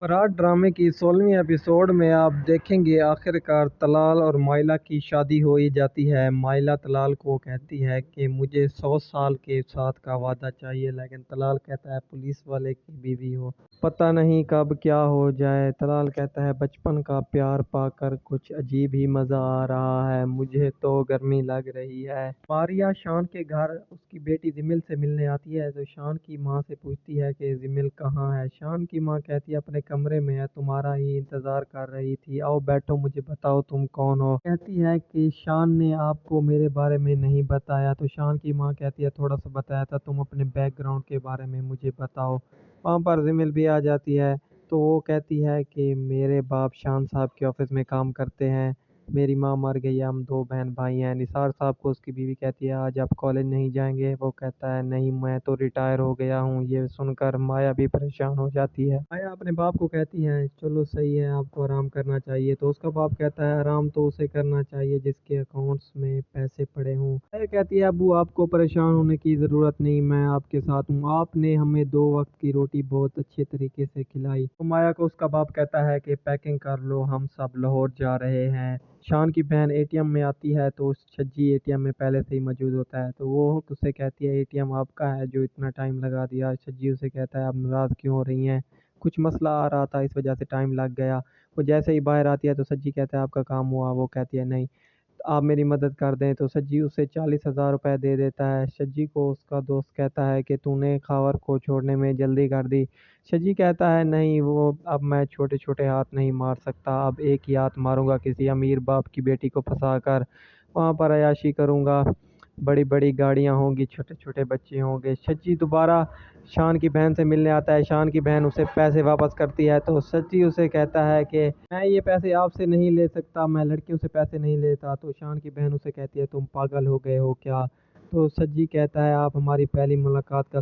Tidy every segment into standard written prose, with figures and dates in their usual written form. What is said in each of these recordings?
फरहाद ड्रामे की 16वीं एपिसोड में आप देखेंगे आखिरकार तलाल और माइला की शादी हो ही जाती है। माइला तलाल को कहती है कि मुझे 100 साल के साथ का वादा चाहिए, लेकिन तलाल कहता है पुलिस वाले की बीवी हो, पता नहीं कब क्या हो जाए। तलाल कहता है बचपन का प्यार पाकर कुछ अजीब ही मज़ा आ रहा है, मुझे तो गर्मी लग रही है। मारिया शान के घर उसकी बेटी जिमिल से मिलने आती है तो शान की माँ से पूछती है कि जिमिल कहाँ है। शान की माँ कहती है अपने कमरे में है, तुम्हारा ही इंतजार कर रही थी, आओ बैठो, मुझे बताओ तुम कौन हो। कहती है कि शान ने आपको मेरे बारे में नहीं बताया। तो शान की माँ कहती है थोड़ा सा बताया था, तुम अपने बैकग्राउंड के बारे में मुझे बताओ। वहाँ पर जिमिल भी आ जाती है तो वो कहती है कि मेरे बाप शान साहब के ऑफिस में काम करते हैं, मेरी माँ मर गई है, हम दो बहन भाई हैं। निसार साहब को उसकी बीवी कहती है आज आप कॉलेज नहीं जाएंगे। वो कहता है नहीं, मैं तो रिटायर हो गया हूँ। ये सुनकर माया भी परेशान हो जाती है। माया अपने बाप को कहती है चलो सही है, आपको आराम करना चाहिए। तो उसका बाप कहता है आराम तो उसे करना चाहिए जिसके अकाउंट्स में पैसे पड़े हों। माया कहती है अबू आपको परेशान होने की ज़रूरत नहीं, मैं आपके साथ हूँ, आपने हमें 2 वक्त की रोटी बहुत अच्छे तरीके से खिलाई। तो माया को उसका बाप कहता है कि पैकिंग कर लो, हम सब लाहौर जा रहे हैं। शान की बहन एटीएम में आती है तो छज्जी एटीएम में पहले से ही मौजूद होता है तो वो उससे कहती है एटीएम आपका है जो इतना टाइम लगा दिया। छज्जी उसे कहता है आप नाराज़ क्यों हो रही हैं, कुछ मसला आ रहा था इस वजह से टाइम लग गया। वो जैसे ही बाहर आती है तो सज्जी कहता है आपका काम हुआ। वो कहती है नहीं, आप मेरी मदद कर दें। तो सज्जी उसे 40,000 रुपये दे देता है। सज्जी को उसका दोस्त कहता है कि तूने खावर को छोड़ने में जल्दी कर दी। सज्जी कहता है नहीं, वो अब मैं छोटे छोटे हाथ नहीं मार सकता, अब एक ही हाथ मारूंगा, किसी अमीर बाप की बेटी को फंसा कर वहाँ पर अयाशी करूंगा, बड़ी बड़ी गाड़ियाँ होंगी, छोटे छोटे बच्चे होंगे। सच्ची दोबारा शान की बहन से मिलने आता है। शान की बहन उसे पैसे वापस करती है तो सच्ची उसे कहता है कि मैं ये पैसे आपसे नहीं ले सकता, मैं लड़कियों से पैसे नहीं लेता। तो शान की बहन उसे कहती है तुम पागल हो गए हो क्या। तो सज्जी कहता है आप हमारी पहली मुलाकात का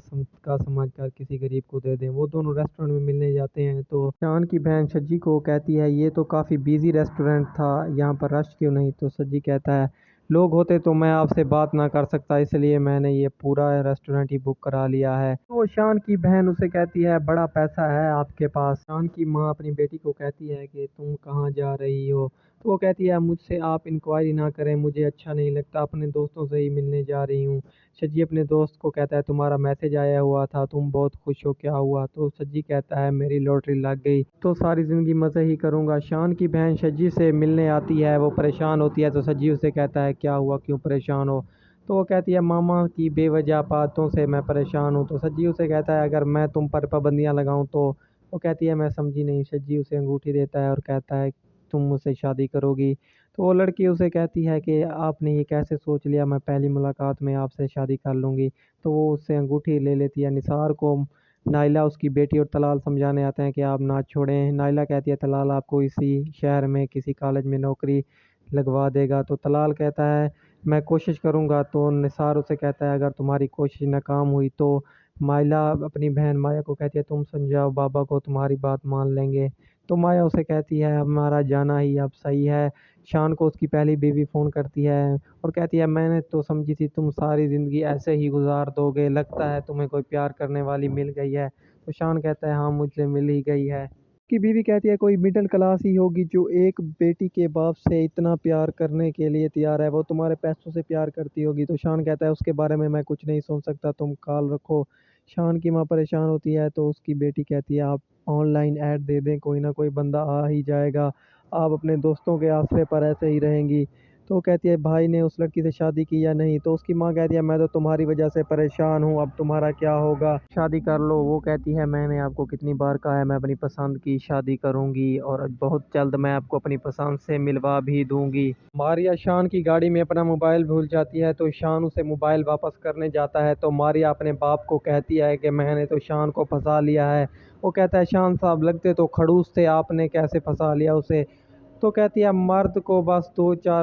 समझ कर किसी गरीब को दे दें। वो दोनों रेस्टोरेंट में मिलने जाते हैं तो शान की बहन सज्जी को कहती है ये तो काफ़ी बिजी रेस्टोरेंट था, यहाँ पर रश क्यों नहीं। तो सज्जी कहता है लोग होते तो मैं आपसे बात ना कर सकता, इसलिए मैंने ये पूरा रेस्टोरेंट ही बुक करा लिया है। तो शान की बहन उसे कहती है बड़ा पैसा है आपके पास। शान की माँ अपनी बेटी को कहती है कि तुम कहाँ जा रही हो। तो वो कहती है मुझसे आप इंक्वायरी ना करें, मुझे अच्छा नहीं लगता, अपने दोस्तों से ही मिलने जा रही हूँ। सज्जी अपने दोस्त को कहता है तुम्हारा मैसेज आया हुआ था, तुम बहुत खुश हो, क्या हुआ। तो सज्जी कहता है मेरी लॉटरी लग गई, तो सारी ज़िंदगी मज़े ही करूँगा। शान की बहन सज्जी से मिलने आती है, वो परेशान होती है तो सज्जी उसे कहता है क्या हुआ, क्यों परेशान हो। तो वो कहती है मामा की बेवजह बातों से मैं परेशान हूँ। तो सज्जी उसे कहता है अगर मैं तुम पर पाबंदियाँ लगाऊँ तो। वो कहती है मैं समझी नहीं। सज्जी उसे अंगूठी देता है और कहता है तुम मुझसे शादी करोगी। तो वो लड़की उसे कहती है कि आपने ये कैसे सोच लिया, मैं पहली मुलाकात में आपसे शादी कर लूँगी। तो वो उससे अंगूठी ले लेती है। निसार को नाइला उसकी बेटी और तलाल समझाने आते हैं कि आप ना छोड़ें। नाइला कहती है तलाल आपको इसी शहर में किसी कॉलेज में नौकरी लगवा देगा। तो तलाल कहता है मैं कोशिश करूँगा। तो निसार उसे कहता है अगर तुम्हारी कोशिश नाकाम हुई तो। माइला अपनी बहन माया को कहती है तुम समझाओ बाबा को, तुम्हारी बात मान लेंगे। तो माया उसे कहती है हमारा जाना ही अब सही है। शान को उसकी पहली बीवी फ़ोन करती है और कहती है मैंने तो समझी थी तुम सारी ज़िंदगी ऐसे ही गुजार दोगे, लगता है तुम्हें कोई प्यार करने वाली मिल गई है। तो शान कहता है हाँ मुझे मिल ही गई है। उसकी बीवी कहती है कोई मिडिल क्लास ही होगी जो एक बेटी के बाप से इतना प्यार करने के लिए तैयार है, वो तुम्हारे पैसों से प्यार करती होगी। तो शान कहता है उसके बारे में मैं कुछ नहीं सोच सकता, तुम कॉल रखो। शान की माँ परेशान होती है तो उसकी बेटी कहती है आप ऑनलाइन ऐड दे दें, कोई ना कोई बंदा आ ही जाएगा, आप अपने दोस्तों के आसरे पर ऐसे ही रहेंगी। तो वो कहती है भाई ने उस लड़की से शादी की या नहीं। तो उसकी माँ कहती है मैं तो तुम्हारी वजह से परेशान हूँ, अब तुम्हारा क्या होगा, शादी कर लो। वो कहती है मैंने आपको कितनी बार कहा है मैं अपनी पसंद की शादी करूंगी और बहुत जल्द मैं आपको अपनी पसंद से मिलवा भी दूंगी। मारिया शान की गाड़ी में अपना मोबाइल भूल जाती है तो शान उसे मोबाइल वापस करने जाता है तो मारिया अपने बाप को कहती है कि मैंने तो शान को फंसा लिया है। वो कहता है शान साहब लगते तो खड़ूस थे, आपने कैसे फंसा लिया उसे। तो कहती है मर्द को बस दो चार